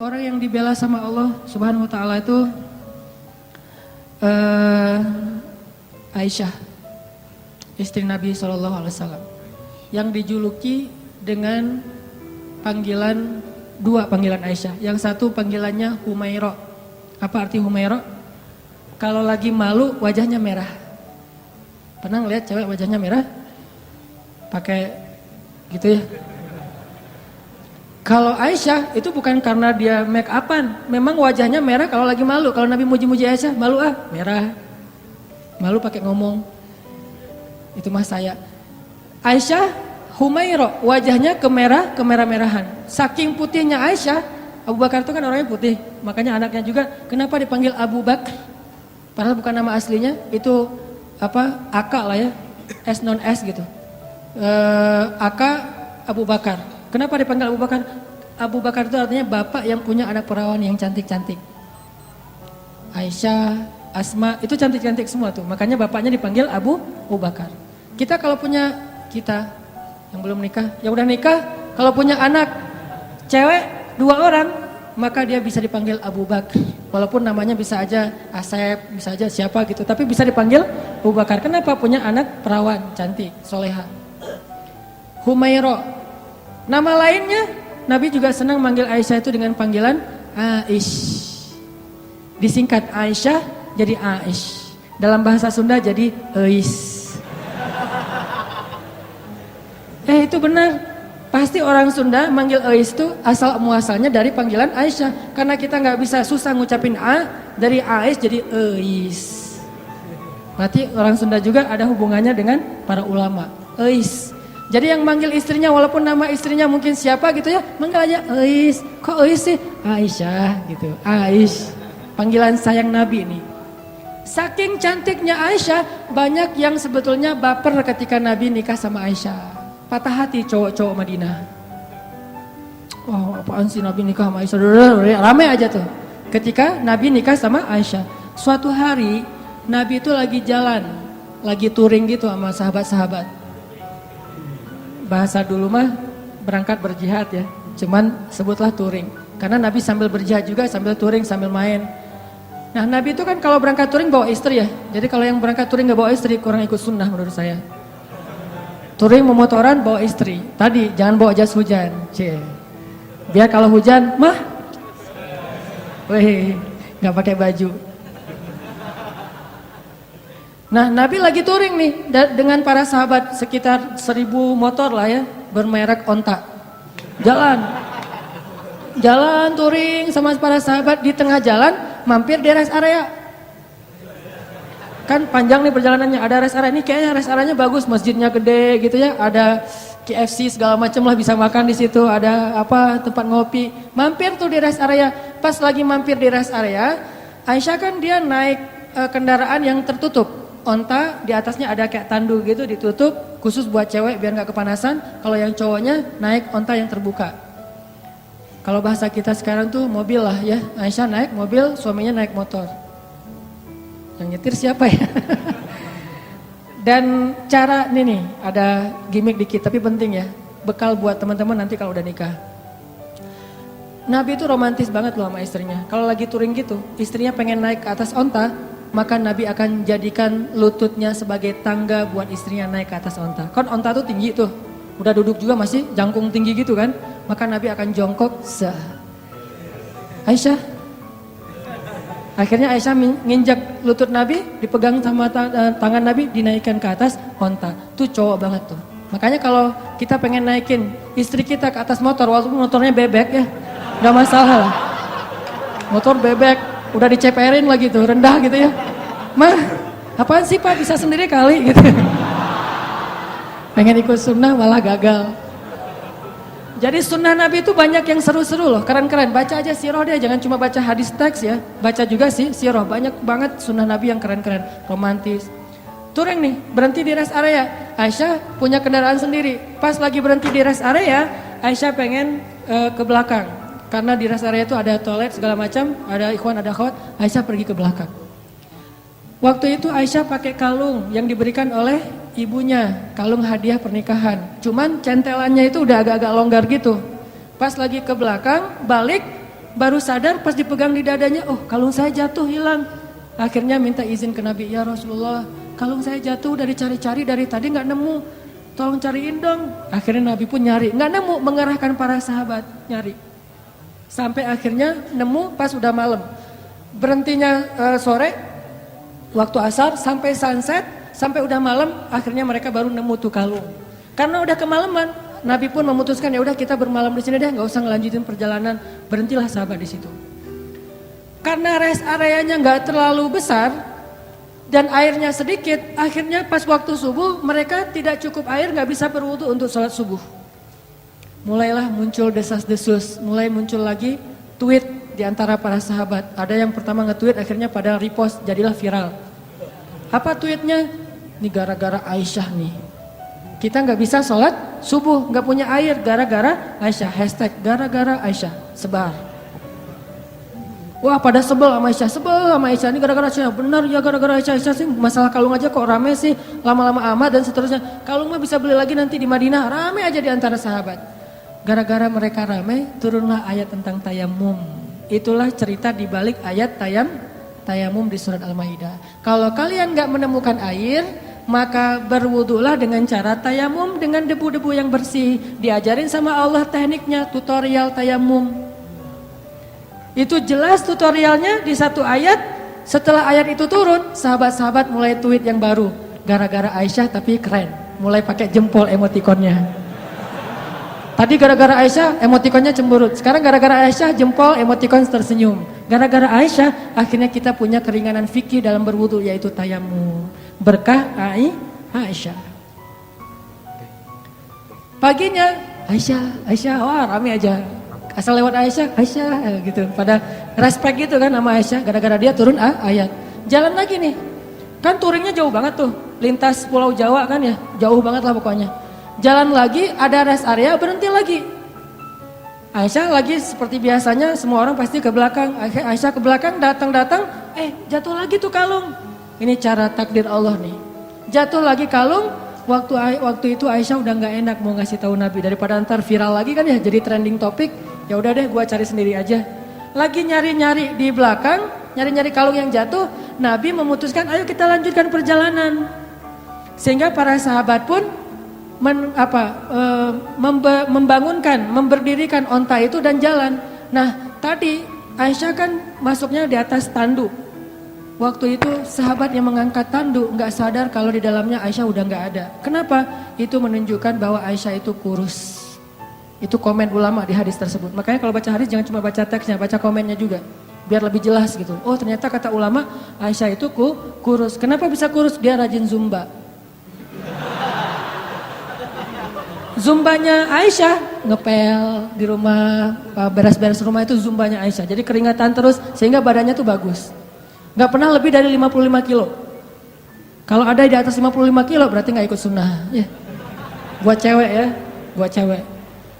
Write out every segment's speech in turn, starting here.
orang yang dibela sama Allah Subhanahu wa taala itu Aisyah, istri Nabi SAW, yang dijuluki dengan dua panggilan Aisyah. Yang satu panggilannya Humaira. Apa arti Humaira? Kalau lagi malu wajahnya merah. Pernah ngeliat cewek wajahnya merah? Pakai gitu ya. Kalau Aisyah itu bukan karena dia make upan, memang wajahnya merah kalau lagi malu. Kalau Nabi muji-muji Aisyah, malu merah. Malu pakai ngomong. Itu mah saya. Aisyah Humaira, wajahnya kemerah-merahan. Saking putihnya Aisyah, Abu Bakar itu kan orangnya putih, makanya anaknya juga kenapa dipanggil Abu Bakar? Padahal bukan nama aslinya, itu Aka lah ya, S non S gitu. Aka Abu Bakar. Kenapa dipanggil Abu Bakar? Abu Bakar itu artinya bapak yang punya anak perawan yang cantik-cantik. Aisyah, Asma, itu cantik-cantik semua tuh. Makanya bapaknya dipanggil Abu Bakar. Kita kalau punya, kita yang belum nikah, yang udah nikah, kalau punya anak cewek 2 orang, maka dia bisa dipanggil Abu Bakar. Walaupun namanya bisa aja Asep, bisa aja siapa gitu, tapi bisa dipanggil Abu Bakar. Kenapa? Punya anak perawan, cantik, soleha. Humaira. Nama lainnya, Nabi juga senang manggil Aisyah itu dengan panggilan Aish. Disingkat Aisyah jadi Aish. Dalam bahasa Sunda jadi Eis. Itu benar. Pasti orang Sunda manggil Eis itu asal muasalnya dari panggilan Aisyah. Karena kita nggak bisa susah ngucapin A, dari Aish jadi Eis. Berarti orang Sunda juga ada hubungannya dengan para ulama. Eis. Jadi yang manggil istrinya walaupun nama istrinya mungkin siapa gitu ya, manggil aja Eis. Kok Eis sih? Aisyah gitu. Aish. Panggilan sayang Nabi nih. Saking cantiknya Aisyah, banyak yang sebetulnya baper ketika Nabi nikah sama Aisyah. Patah hati cowok-cowok Madinah. Wah, apaan sih Nabi nikah sama Aisyah? Ramai aja tuh. Ketika Nabi nikah sama Aisyah. Suatu hari Nabi itu lagi jalan, lagi touring gitu sama sahabat-sahabat. Bahasa dulu mah berangkat berjihad ya. Cuman sebutlah touring. Karena Nabi sambil berjihad juga, sambil touring, sambil main. Nah Nabi itu kan kalau berangkat touring bawa istri ya. Jadi kalau yang berangkat touring gak bawa istri kurang ikut sunnah menurut saya. Touring memotoran bawa istri. Tadi jangan bawa jas hujan. Biar kalau hujan mah gak pakai baju. Nah Nabi lagi touring nih dengan para sahabat, sekitar 1000 motor lah ya, bermerek onta. Jalan touring sama para sahabat, di tengah jalan mampir di rest area. Kan panjang nih perjalanannya, ada rest area, ini kayaknya rest areanya bagus, masjidnya gede gitu ya, ada KFC segala macam lah, bisa makan di situ, ada tempat ngopi. Mampir tuh di rest area. Pas lagi mampir di rest area, Aisyah kan dia naik kendaraan yang tertutup. Onta di atasnya ada kayak tandu gitu ditutup, khusus buat cewek biar nggak kepanasan. Kalau yang cowoknya naik onta yang terbuka. Kalau bahasa kita sekarang tuh mobil lah ya. Aisyah naik mobil, suaminya naik motor. Yang nyetir siapa ya? Dan cara ini nih ada gimmick dikit tapi penting ya. Bekal buat teman-teman nanti kalau udah nikah. Nabi itu romantis banget loh sama istrinya. Kalau lagi touring gitu, istrinya pengen naik ke atas onta, maka Nabi akan jadikan lututnya sebagai tangga buat istrinya naik ke atas onta. Kan onta tuh tinggi tuh, udah duduk juga masih jangkung tinggi gitu kan. Maka Nabi akan jongkok, Aisyah. Akhirnya Aisyah nginjak lutut Nabi, dipegang sama tangan Nabi, dinaikkan ke atas onta. Tuh cowok banget tuh. Makanya kalau kita pengen naikin istri kita ke atas motor, walaupun motornya bebek ya, gak masalah lah. Motor bebek, udah diceperin lagi tuh, rendah gitu ya. Mah, apaan sih Pak, bisa sendiri kali gitu. Pengen ikut sunnah malah gagal. Jadi sunnah Nabi itu banyak yang seru-seru loh, keren-keren. Baca aja sirah dia, jangan cuma baca hadis teks ya. Baca juga sih sirah, banyak banget sunnah Nabi yang keren-keren, romantis. Touring nih, berhenti di rest area. Aisyah punya kendaraan sendiri. Pas lagi berhenti di rest area, Aisyah pengen ke belakang. Karena di rest area itu ada toilet segala macam, ada ikhwan, ada akhwat. Aisyah pergi ke belakang. Waktu itu Aisyah pakai kalung yang diberikan oleh ibunya, kalung hadiah pernikahan. Cuman centelannya itu udah agak-agak longgar gitu. Pas lagi ke belakang, balik, Baru sadar pas dipegang di dadanya, oh kalung saya jatuh hilang. Akhirnya minta izin ke Nabi, ya Rasulullah, kalung saya jatuh dari cari-cari dari tadi nggak nemu, tolong cariin dong. Akhirnya Nabi pun nyari, nggak nemu, mengerahkan para sahabat nyari. Sampai akhirnya nemu pas udah malam. Berhentinya sore, waktu asar sampai sunset, sampai udah malam, akhirnya mereka baru nemu tuh kalung. Karena udah kemalaman, Nabi pun memutuskan ya udah kita bermalam di sini deh, nggak usah ngelanjutin perjalanan, berhentilah sahabat di situ. Karena rest areanya nggak terlalu besar dan airnya sedikit, akhirnya pas waktu subuh mereka tidak cukup air, nggak bisa berwudu untuk sholat subuh. Mulailah muncul desas-desus, mulai muncul lagi tweet di antara para sahabat. Ada yang pertama nge-tweet akhirnya pada repost, jadilah viral. Apa tweetnya? Ini gara-gara Aisyah nih. Kita nggak bisa sholat subuh, nggak punya air gara-gara Aisyah. Hashtag gara-gara Aisyah sebar. Wah pada sebel sama Aisyah, ini gara-gara Aisyah. Benar ya gara-gara Aisyah sih, masalah kalung aja kok rame sih, lama-lama amat dan seterusnya. Kalung mah bisa beli lagi nanti di Madinah, rame aja di antara sahabat. Gara-gara mereka rame, turunlah ayat tentang tayamum. Itulah cerita di balik ayat tayamum di surat Al-Maidah. Kalau kalian gak menemukan air, maka berwudulah dengan cara tayamum dengan debu-debu yang bersih. Diajarin sama Allah tekniknya, tutorial tayamum. Itu jelas tutorialnya di satu ayat. Setelah ayat itu turun, sahabat-sahabat mulai tweet yang baru. Gara-gara Aisyah tapi keren, mulai pakai jempol emotikonnya. Tadi gara-gara Aisyah emotikonnya cemberut, sekarang gara-gara Aisyah jempol emotikon tersenyum. Gara-gara Aisyah akhirnya kita punya keringanan fikih dalam berwudu, yaitu tayamum. Berkah Aisyah. Paginya Aisyah, wah rame aja. Asal lewat Aisyah gitu. Pada respect gitu kan sama Aisyah, gara-gara dia turun ayat. Jalan lagi nih, kan touringnya jauh banget tuh, lintas Pulau Jawa kan ya, jauh banget lah pokoknya. Jalan lagi, ada rest area, berhenti lagi. Aisyah lagi seperti biasanya, semua orang pasti ke belakang. Aisyah ke belakang, datang, jatuh lagi tuh kalung. Ini cara takdir Allah nih. Jatuh lagi kalung, waktu itu Aisyah udah gak enak mau ngasih tahu Nabi. Daripada ntar viral lagi kan ya, jadi trending topik. Ya udah deh, gua cari sendiri aja. Lagi nyari-nyari di belakang, nyari-nyari kalung yang jatuh. Nabi memutuskan, ayo kita lanjutkan perjalanan. Sehingga para sahabat pun memberdirikan onta itu dan jalan. Nah tadi Aisyah kan masuknya di atas tanduk. Waktu itu sahabat yang mengangkat tanduk nggak sadar kalau di dalamnya Aisyah udah nggak ada. Kenapa? Itu menunjukkan bahwa Aisyah itu kurus. Itu komen ulama di hadis tersebut. Makanya kalau baca hadis jangan cuma baca teksnya, baca komennya juga. Biar lebih jelas gitu. Oh ternyata kata ulama Aisyah itu kurus. Kenapa bisa kurus? Dia rajin zumba. Zumbanya Aisyah, ngepel di rumah, beres-beres rumah itu zumbanya Aisyah. Jadi keringatan terus sehingga badannya tuh bagus. Gak pernah lebih dari 55 kilo. Kalau ada di atas 55 kilo berarti gak ikut sunnah. Ya. Buat cewek ya, buat cewek.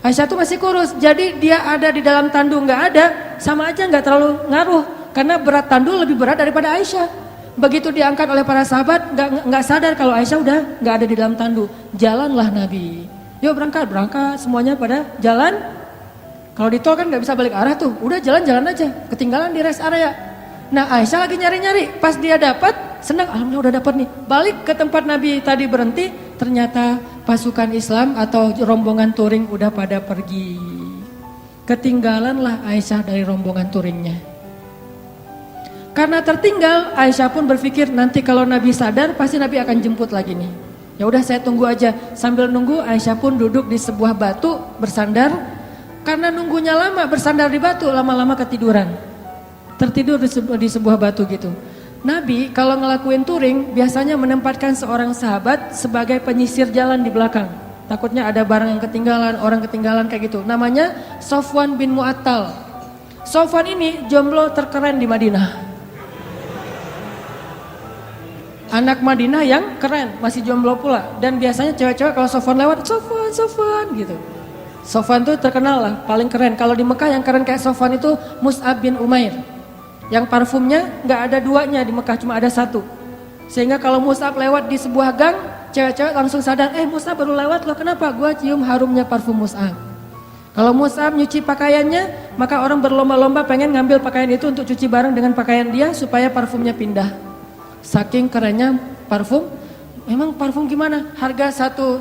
Aisyah tuh masih kurus, jadi dia ada di dalam tandu gak ada, sama aja gak terlalu ngaruh. Karena berat tandu lebih berat daripada Aisyah. Begitu diangkat oleh para sahabat, gak sadar kalau Aisyah udah gak ada di dalam tandu. Jalanlah Nabi. Yuk berangkat, semuanya pada jalan. Kalau di tol kan gak bisa balik arah tuh, udah jalan-jalan aja, ketinggalan di rest area. Nah Aisyah lagi nyari-nyari, pas dia dapat, senang, alhamdulillah udah dapat nih. Balik ke tempat Nabi tadi berhenti, ternyata pasukan Islam atau rombongan touring udah pada pergi. Ketinggalanlah Aisyah dari rombongan touringnya. Karena tertinggal, Aisyah pun berpikir nanti kalau Nabi sadar, pasti Nabi akan jemput lagi nih. Ya udah saya tunggu aja. Sambil nunggu Aisyah pun duduk di sebuah batu bersandar. Karena nunggunya lama bersandar di batu, lama-lama ketiduran. Tertidur di sebuah batu gitu. Nabi kalau ngelakuin touring biasanya menempatkan seorang sahabat sebagai penyisir jalan di belakang. Takutnya ada barang yang ketinggalan, orang ketinggalan kayak gitu. Namanya Sofwan bin Mu'attal. Sofwan ini jomblo terkeren di Madinah. Anak Madinah yang keren, masih jomblo pula. Dan biasanya cewek-cewek kalau Sofwan lewat, Sofwan gitu. Sofwan tuh terkenal lah, paling keren. Kalau di Mekah yang keren kayak Sofwan itu Mus'ab bin Umair. Yang parfumnya gak ada duanya, di Mekah cuma ada satu. Sehingga kalau Mus'ab lewat di sebuah gang, cewek-cewek langsung sadar, Mus'ab baru lewat loh, kenapa? Gua cium harumnya parfum Mus'ab. Kalau Mus'ab nyuci pakaiannya, maka orang berlomba-lomba pengen ngambil pakaian itu untuk cuci bareng dengan pakaian dia supaya parfumnya pindah. Saking kerennya parfum. Memang parfum gimana? Harga 100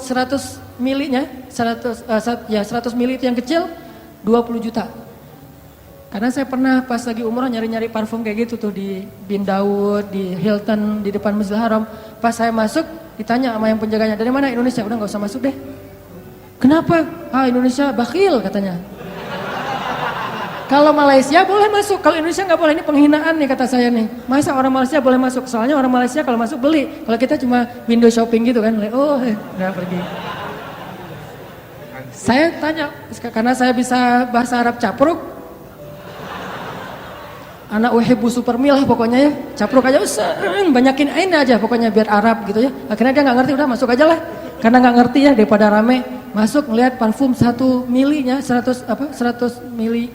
milinya, 100 mili itu yang kecil 20 juta. Karena saya pernah pas lagi umroh nyari-nyari parfum kayak gitu tuh di Bin Daud, di Hilton, di depan Masjidil Haram. Pas saya masuk ditanya sama yang penjaganya, dari mana? Indonesia. Udah gak usah masuk deh. Kenapa? Indonesia bakhil katanya. Kalau Malaysia boleh masuk, kalau Indonesia nggak boleh. Ini penghinaan nih kata saya nih. Masa orang Malaysia boleh masuk? Soalnya orang Malaysia kalau masuk beli. Kalau kita cuma window shopping gitu kan, udah pergi. Saya tanya, karena saya bisa bahasa Arab capruk. Anak uhibbu supermi lah pokoknya ya. Capruk aja, banyakin ain aja pokoknya biar Arab gitu ya. Akhirnya dia nggak ngerti, udah masuk aja lah. Karena nggak ngerti ya daripada rame. Masuk ngelihat parfum 1 milinya 100 mili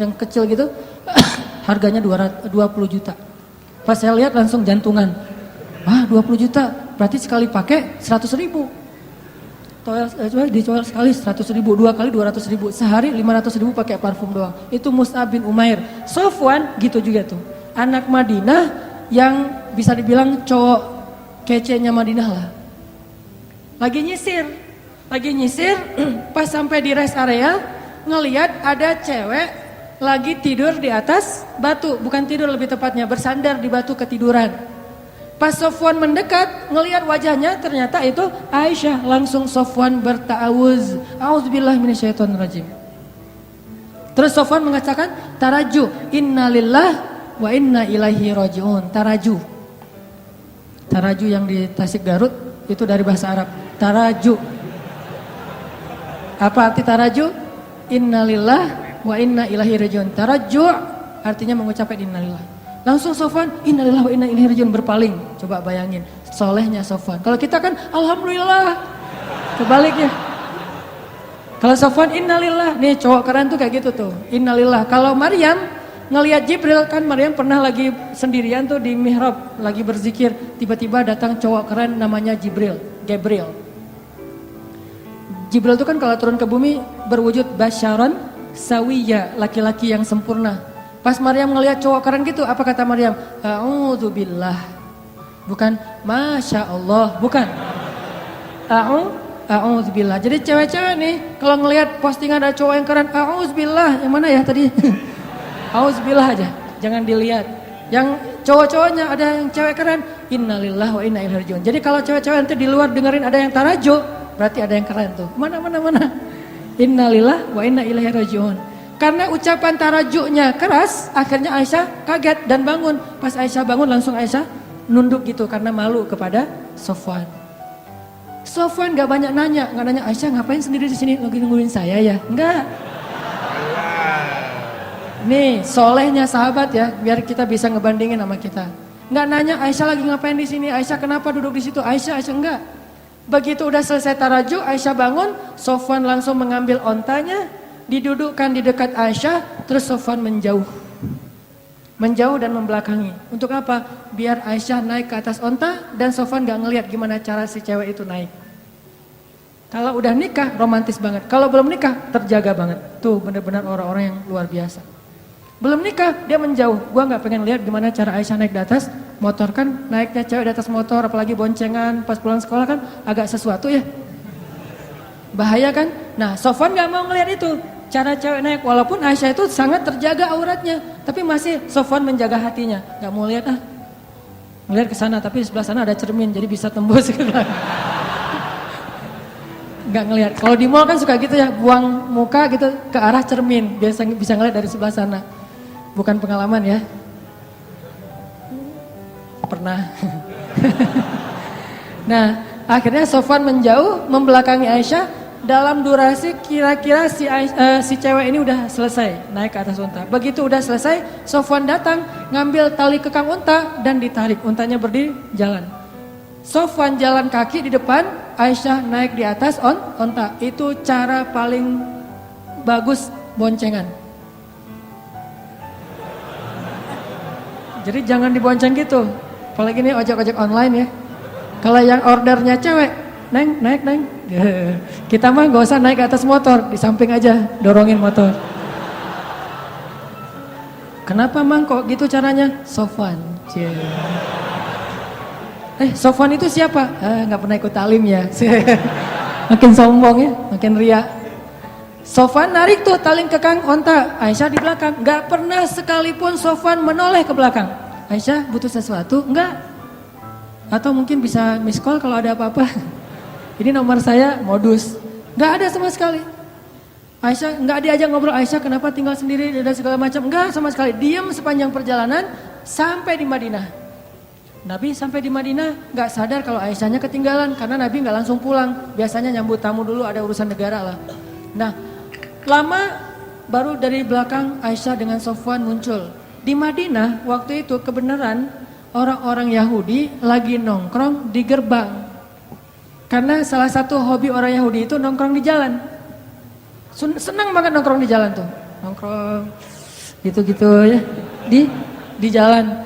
yang kecil gitu. Harganya 20 juta. Pas saya lihat langsung jantungan. 20 juta. Berarti sekali pakai 100 ribu. Dijual sekali 100 ribu, 2 kali 200 ribu. Sehari 500 ribu pakai parfum doang. Itu Mus'ab bin Umair. Sofwan gitu juga tuh. Anak Madinah yang bisa dibilang cowok kece-nya Madinah lah. Lagi nyisir, pas sampai di rest area, ngelihat ada cewek lagi tidur di atas batu, bukan tidur lebih tepatnya, bersandar di batu ketiduran. Pas Sofwan mendekat, ngelihat wajahnya, ternyata itu Aisyah. Langsung Sofwan berta'awuz, a'udzubillahi minasyaitonirrajim. Terus Sofwan mengatakan, taraju, innalillah wa inna ilaihi raji'un. Taraju yang di Tasik Garut itu dari bahasa Arab. Taraju. Apa arti taraju? Innalillah wa inna ilaihi raji'un. Taraju artinya mengucapkan innalillah. Langsung Sofwan, innalillah wa inna ilaihi raji'un, berpaling. Coba bayangin, solehnya Sofwan. Kalau kita kan alhamdulillah, kebaliknya. Kalau Sofwan innalillah, nih cowok keren tuh kayak gitu tuh, innalillah. Kalau Maryam ngelihat Jibril, kan Maryam pernah lagi sendirian tuh di mihrab, lagi berzikir, tiba-tiba datang cowok keren namanya Gabriel. Jibril itu kan kalau turun ke bumi berwujud basyaron sawiya, laki-laki yang sempurna. Pas Maryam ngelihat cowok keren gitu, apa kata Maryam? A'udzubillah. Bukan Masya Allah, bukan. A'udzubillah. Jadi cewek-cewek nih kalau ngelihat postingan ada cowok yang keren, a'udzubillah. Yang mana ya tadi? A'udzubillah aja, jangan dilihat. Yang cowok-cowoknya ada yang cewek keren, innalillah wa inna ilaihi raji'un. Jadi kalau cewek-cewek nanti di luar dengerin ada yang tarajo, berarti ada yang keren tuh. Mana. Innalillah wa inna ilaihi raji'un. Karena ucapan taraju'nya keras, akhirnya Aisyah kaget dan bangun. Pas Aisyah bangun langsung Aisyah nunduk gitu karena malu kepada Sofwan. Sofwan gak banyak nanya, gak nanya Aisyah ngapain sendiri di sini, lagi nungguin saya ya? Enggak. Nih, solehnya sahabat ya, biar kita bisa ngebandingin sama kita. Enggak nanya Aisyah lagi ngapain di sini, Aisyah kenapa duduk di situ, Aisyah enggak. Begitu udah selesai taraju, Aisyah bangun, Sofwan langsung mengambil ontanya, didudukkan di dekat Aisyah, terus Sofwan menjauh dan membelakangi. Untuk apa? Biar Aisyah naik ke atas onta dan Sofwan gak ngelihat gimana cara si cewek itu naik. Kalau udah nikah romantis banget, kalau belum nikah terjaga banget. Tuh benar-benar orang-orang yang luar biasa. Belum nikah dia menjauh, gua gak pengen lihat gimana cara Aisyah naik di atas motor, kan naiknya cewek di atas motor apalagi boncengan pas pulang sekolah kan agak sesuatu ya. Bahaya kan? Nah Sofwan gak mau ngelihat itu. Cara cewek naik, walaupun Aisyah itu sangat terjaga auratnya, tapi masih Sofwan menjaga hatinya. Gak mau lihat ngelihat ke sana, tapi di sebelah sana ada cermin, jadi bisa tembus ke belakang. Gak ngelihat. Kalau di mall kan suka gitu ya, buang muka gitu ke arah cermin, biasa bisa ngelihat dari sebelah sana. Bukan pengalaman ya. Pernah. Nah, akhirnya Sofwan menjauh, membelakangi Aisyah. Dalam durasi kira-kira si cewek ini udah selesai naik ke atas unta. Begitu udah selesai, Sofwan datang ngambil tali kekang unta dan ditarik. Untanya berdiri jalan. Sofwan jalan kaki di depan, Aisyah naik di atas unta. Itu cara paling bagus boncengan. Jadi jangan dibonceng gitu. Apalagi ini ojek-ojek online ya. Kalau yang ordernya cewek, Neng, naik Neng. Kita mah gak usah naik ke atas motor, di samping aja dorongin motor. Kenapa Mang kok gitu caranya? Sofwan. Sofwan itu siapa? Nggak pernah ikut talim ya. Makin sombong ya, makin ria. Sofwan narik tuh tali kekang onta, Aisyah di belakang. Nggak pernah sekalipun Sofwan menoleh ke belakang. Aisyah butuh sesuatu? Enggak. Atau mungkin bisa miss call kalau ada apa-apa. Ini nomor saya, modus. Nggak ada sama sekali. Aisyah nggak diajak ngobrol, Aisyah kenapa tinggal sendiri dan segala macam. Nggak sama sekali, diam sepanjang perjalanan sampai di Madinah. Nabi sampai di Madinah nggak sadar kalau Aisyahnya ketinggalan. Karena Nabi nggak langsung pulang. Biasanya nyambut tamu dulu, ada urusan negara lah. Nah, lama baru dari belakang Aisyah dengan Sofwan muncul. Di Madinah waktu itu kebenaran orang-orang Yahudi lagi nongkrong di gerbang. Karena salah satu hobi orang Yahudi itu nongkrong di jalan. Senang banget nongkrong di jalan tuh. Nongkrong gitu-gitu ya di jalan.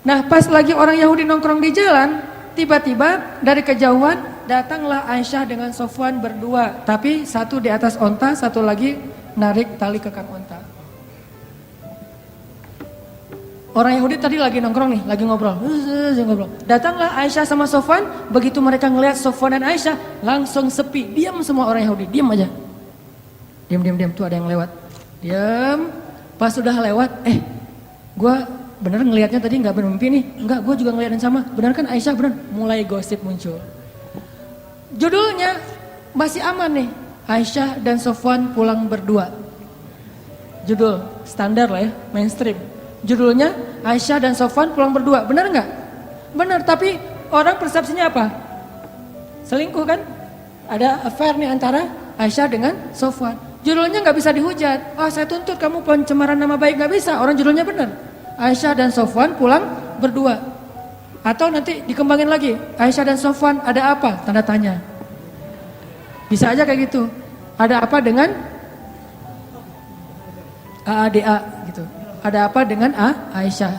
Nah, pas lagi orang Yahudi nongkrong di jalan, tiba-tiba dari kejauhan datanglah Aisyah dengan Sofwan berdua. Tapi satu di atas onta, satu lagi narik tali kekang onta. Orang Yahudi tadi lagi nongkrong nih, lagi ngobrol. Datanglah Aisyah sama Sofwan, begitu mereka ngelihat Sofwan dan Aisyah, langsung sepi. Diam semua orang Yahudi, diam aja. Diam, tuh ada yang lewat. Diam, pas sudah lewat, gue bener ngelihatnya tadi nggak bermimpi nih. Enggak, gue juga ngeliat yang sama. Benar kan Aisyah, benar? Mulai gosip muncul. Judulnya masih aman nih, Aisyah dan Sofwan pulang berdua. Judul standar lah ya, mainstream. Judulnya Aisyah dan Sofwan pulang berdua, benar nggak? Benar, tapi orang persepsinya apa? Selingkuh kan? Ada affair nih antara Aisyah dengan Sofwan. Judulnya nggak bisa dihujat. Saya tuntut kamu pencemaran nama baik, nggak bisa. Orang judulnya benar. Aisyah dan Sofwan pulang berdua. Atau nanti dikembangin lagi. Aisyah dan Sofwan ada apa? Tanda tanya. Bisa aja kayak gitu. Ada apa dengan AADA gitu. Ada apa dengan Aisyah.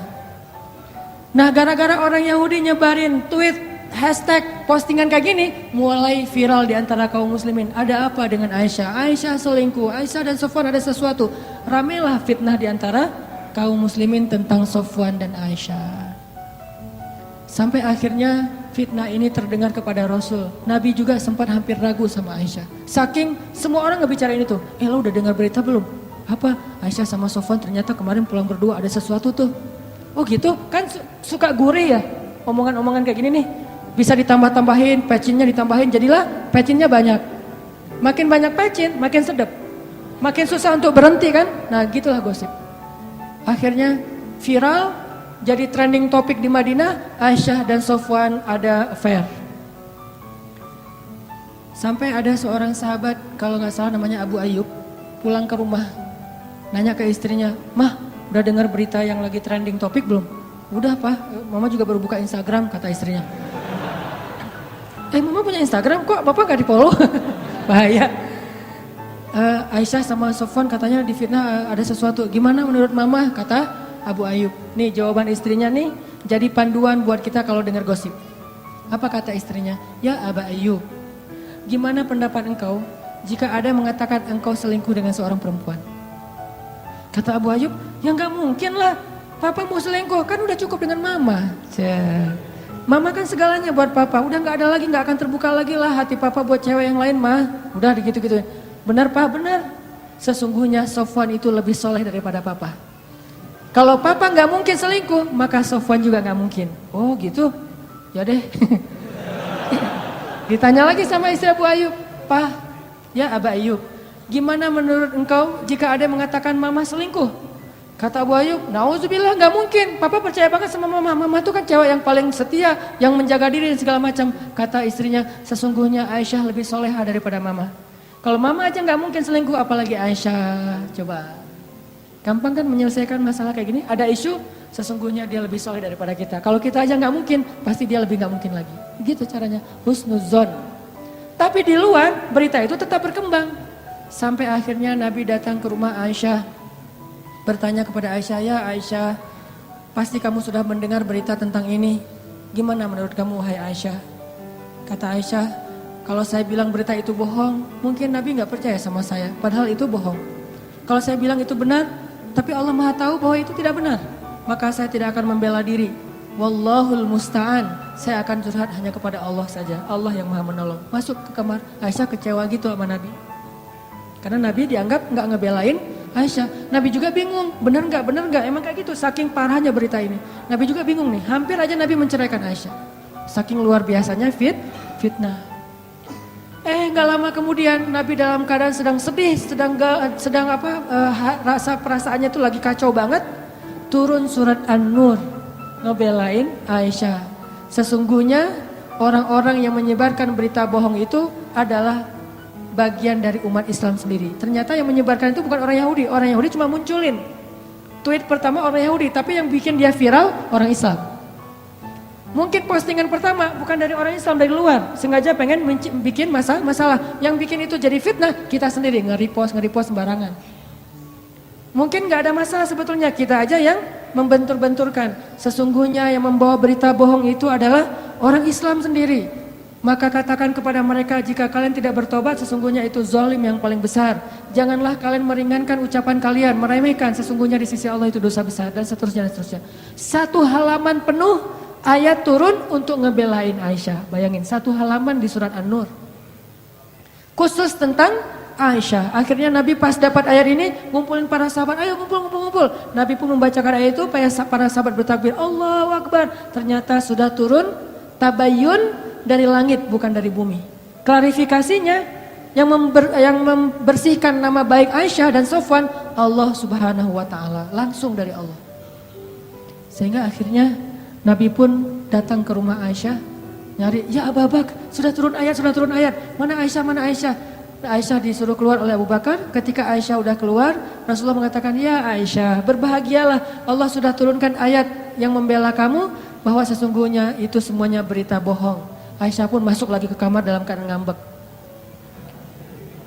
Nah, gara-gara orang Yahudi nyebarin tweet, hashtag, postingan kayak gini, mulai viral di antara kaum muslimin. Ada apa dengan Aisyah? Aisyah selingkuh, Aisyah dan Sofwan ada sesuatu. Ramelah fitnah di antara kaum muslimin tentang Sofwan dan Aisyah. Sampai akhirnya fitnah ini terdengar kepada Rasul. Nabi juga sempat hampir ragu sama Aisyah. Saking semua orang ngebicarain itu. Lo udah dengar berita belum? Apa? Aisyah sama Sofwan ternyata kemarin pulang berdua, ada sesuatu tuh. Oh gitu? Kan suka gurih ya omongan-omongan kayak gini nih. Bisa ditambah-tambahin, pecinnya ditambahin, jadilah pecinnya banyak. Makin banyak pecin, makin sedap. Makin susah untuk berhenti kan? Nah gitulah gosip. Akhirnya viral, jadi trending topik di Madinah, Aisyah dan Sofwan ada affair. Sampai ada seorang sahabat, kalau nggak salah namanya Abu Ayyub, pulang ke rumah. Nanya ke istrinya, "Mah, udah dengar berita yang lagi trending topik belum?" "Udah, Pak. Mama juga baru buka Instagram," kata istrinya. Mama punya Instagram kok Bapak gak di-follow?" Bahaya. Aisyah sama Sofwan katanya difitnah ada sesuatu. "Gimana menurut Mama?" kata Abu Ayyub. Nih jawaban istrinya nih jadi panduan buat kita kalau dengar gosip. Apa kata istrinya? "Ya Abu Ayyub, gimana pendapat engkau jika ada yang mengatakan engkau selingkuh dengan seorang perempuan?" Kata Abu Ayyub, "Ya gak mungkin lah. Papa mau selingkuh, kan udah cukup dengan Mama." Mama kan segalanya buat Papa. Udah gak ada lagi, gak akan terbuka lagi lah hati Papa buat cewek yang lain, mah. Udah gitu-gitu. "Benar, Pak, benar. Sesungguhnya Sofwan itu lebih soleh daripada Papa. Kalau Papa gak mungkin selingkuh, maka Sofwan juga gak mungkin." "Oh gitu? Ya deh." Ditanya lagi sama istri Abu Ayyub, "Pak, ya Abu Ayyub, gimana menurut engkau jika ada yang mengatakan Mama selingkuh?" Kata Abu Ayyub, "Nauzubillah, gak mungkin. Papa percaya banget sama Mama. Mama itu kan cewek yang paling setia, yang menjaga diri dan segala macam." Kata istrinya, "Sesungguhnya Aisyah lebih soleha daripada Mama. Kalau Mama aja gak mungkin selingkuh, apalagi Aisyah." Coba, gampang kan menyelesaikan masalah kayak gini? Ada isu, sesungguhnya dia lebih soleh daripada kita. Kalau kita aja gak mungkin, pasti dia lebih gak mungkin lagi. Gitu caranya, husnuzon. Tapi di luar, berita itu tetap berkembang. Sampai akhirnya Nabi datang ke rumah Aisyah. Bertanya kepada Aisyah, "Ya Aisyah, pasti kamu sudah mendengar berita tentang ini. Gimana menurut kamu, wahai Aisyah?" Kata Aisyah, "Kalau saya bilang berita itu bohong, mungkin Nabi gak percaya sama saya. Padahal itu bohong. Kalau saya bilang itu benar, Tapi Allah Maha tahu bahwa itu tidak benar. Maka saya tidak akan membela diri. Wallahul musta'an. Saya akan curhat hanya kepada Allah saja. Allah yang Maha menolong. Masuk ke kamar. Aisyah kecewa gitu sama Nabi. Karena Nabi dianggap nggak ngebelain Aisyah. Nabi juga bingung. Benar nggak? Emang kayak gitu. Saking parahnya berita ini. Nabi juga bingung nih. Hampir aja Nabi menceraikan Aisyah. Saking luar biasanya fitnah. Nggak lama kemudian Nabi dalam keadaan sedang sedih, rasa perasaannya itu lagi kacau banget. Turun surat An-Nur ngebelain Aisyah. Sesungguhnya orang-orang yang menyebarkan berita bohong itu adalah bagian dari umat Islam sendiri. Ternyata yang menyebarkan itu bukan orang Yahudi. Orang Yahudi cuma munculin tweet pertama orang Yahudi, tapi yang bikin dia viral orang Islam. Mungkin postingan pertama bukan dari orang Islam, dari luar. Sengaja pengen bikin masalah. Yang bikin itu jadi fitnah, kita sendiri nge-repost sembarangan. Mungkin gak ada masalah sebetulnya, kita aja yang membentur-benturkan. Sesungguhnya yang membawa berita bohong itu adalah orang Islam sendiri. Maka katakan kepada mereka, jika kalian tidak bertobat, sesungguhnya itu zalim yang paling besar. Janganlah kalian meringankan ucapan kalian, meremehkan. Sesungguhnya di sisi Allah itu dosa besar, dan seterusnya. Satu halaman penuh ayat turun untuk ngebelain Aisyah. Bayangin, satu halaman di surat An-Nur khusus tentang Aisyah. Akhirnya Nabi pas dapat ayat ini ngumpulin para sahabat, ayo ngumpul. Nabi pun membacakan ayat itu, para sahabat bertakbir, Allahu Akbar. Ternyata sudah turun tabayyun dari langit, bukan dari bumi. Klarifikasinya yang membersihkan nama baik Aisyah dan Sofwan, Allah Subhanahu wa taala, langsung dari Allah. Sehingga akhirnya Nabi pun datang ke rumah Aisyah, nyari, ya Abu Bakar, sudah turun ayat. Mana Aisyah? Aisyah disuruh keluar oleh Abu Bakar. Ketika Aisyah udah keluar, Rasulullah mengatakan, ya Aisyah, berbahagialah, Allah sudah turunkan ayat yang membela kamu, bahwa sesungguhnya itu semuanya berita bohong. Aisyah pun masuk lagi ke kamar dalam keadaan ngambek.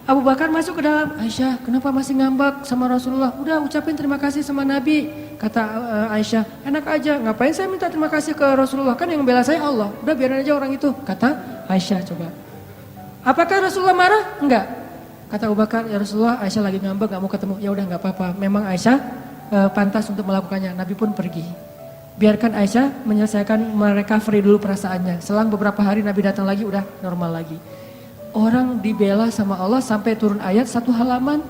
Abu Bakar masuk ke dalam, Aisyah, kenapa masih ngambek sama Rasulullah? Udah ucapin terima kasih sama Nabi. Kata Aisyah, enak aja, ngapain saya minta terima kasih ke Rasulullah, kan yang bela saya Allah. Udah biarin aja orang itu. Kata Aisyah, coba. Apakah Rasulullah marah? Enggak. Kata Abu Bakar, ya Rasulullah, Aisyah lagi ngambek, gak mau ketemu. Ya udah nggak apa-apa. Memang Aisyah pantas untuk melakukannya. Nabi pun pergi. Biarkan Aisyah menyelesaikan, merecovery dulu perasaannya. Selang beberapa hari Nabi datang lagi, udah normal lagi. Orang dibela sama Allah sampai turun ayat satu halaman.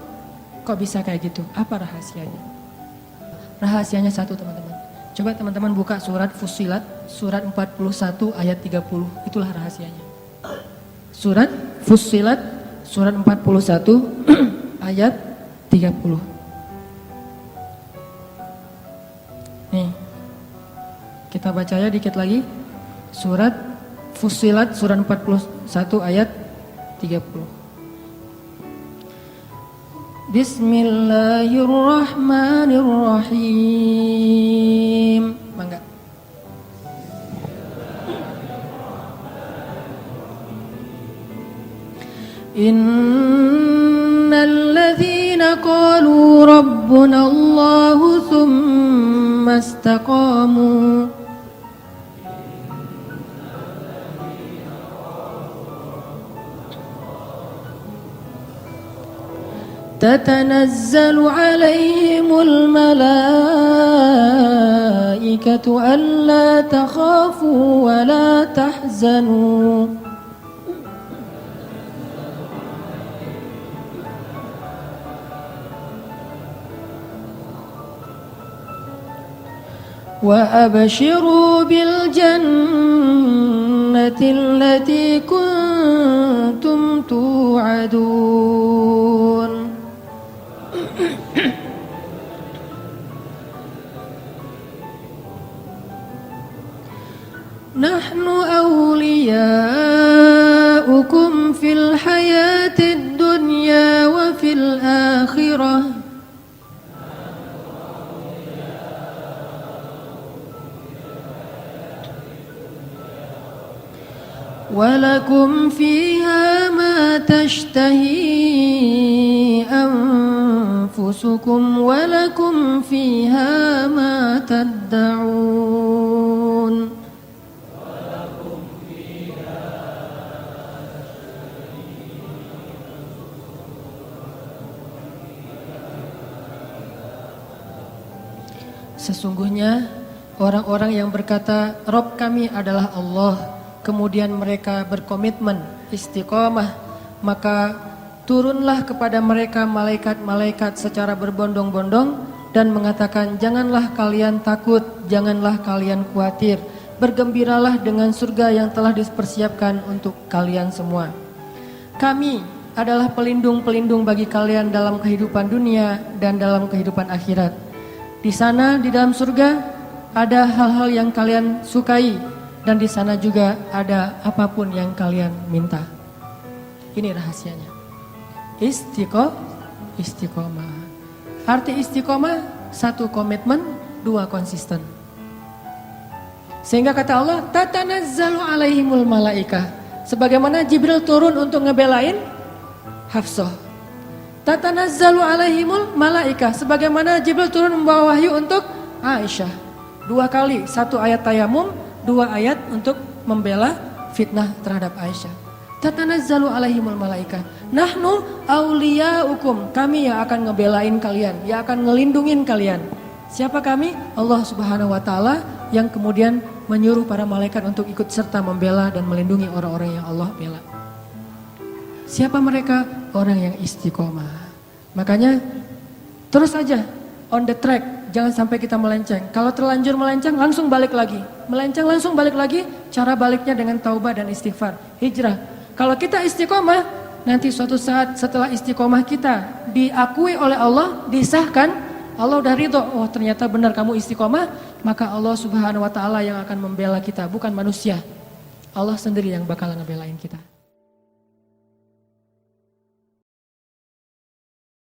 Kok bisa kayak gitu? Apa rahasianya? Rahasianya satu, teman-teman. Coba teman-teman buka surat Fussilat, surat 41 ayat 30. Itulah rahasianya. Surat Fussilat, surat 41 ayat 30. Nih, kita baca ya dikit lagi. Surat Fussilat, surat 41 ayat 30. Bismillahirrahmanirrahim. Mangga. Innal ladzina qalu rabbuna Allahu tsumma istaqamu تتنزل عليهم الملائكة ألا تخافوا ولا تحزنوا وأبشروا بالجنة التي كنتم توعدون نحن أولياؤكم في الحياة الدنيا وفي الآخرة ولكم فيها ما تشتهي أنفسكم ولكم فيها ما تدعون Sesungguhnya orang-orang yang berkata Rob kami adalah Allah, kemudian mereka berkomitmen istiqomah, maka turunlah kepada mereka malaikat-malaikat secara berbondong-bondong dan mengatakan, janganlah kalian takut, janganlah kalian khawatir, bergembiralah dengan surga yang telah dipersiapkan untuk kalian semua. Kami adalah pelindung-pelindung bagi kalian dalam kehidupan dunia dan dalam kehidupan akhirat. Di sana, di dalam surga, ada hal-hal yang kalian sukai, dan di sana juga ada apapun yang kalian minta. Ini rahasianya. Istiqomah. Arti istiqomah, 1 komitmen, 2 konsisten. Sehingga kata Allah, tatanazzalu alaihimul malaikah. Sebagaimana Jibril turun untuk ngebelain Hafsah. Tatanazzalu alaihimul malaikah. Sebagaimana Jibril turun membawa wahyu untuk Aisyah. 2 kali, 1 ayat tayamum, 2 ayat untuk membela fitnah terhadap Aisyah. Tatanazzalu alaihimul malaikah. Nahnu awliyaukum. Kami yang akan ngebelain kalian, yang akan ngelindungin kalian. Siapa kami? Allah Subhanahu wa taala yang kemudian menyuruh para malaikat untuk ikut serta membela dan melindungi orang-orang yang Allah bela. Siapa mereka? Orang yang istiqomah. Makanya terus aja on the track, jangan sampai kita melenceng. Kalau terlanjur melenceng, langsung balik lagi. Melenceng langsung balik lagi, cara baliknya dengan taubah dan istighfar, hijrah. Kalau kita istiqomah, nanti suatu saat setelah istiqomah kita diakui oleh Allah, disahkan, Allah udah ridho, oh ternyata benar kamu istiqomah, maka Allah Subhanahu wa taala yang akan membela kita, bukan manusia. Allah sendiri yang bakal ngebelain kita.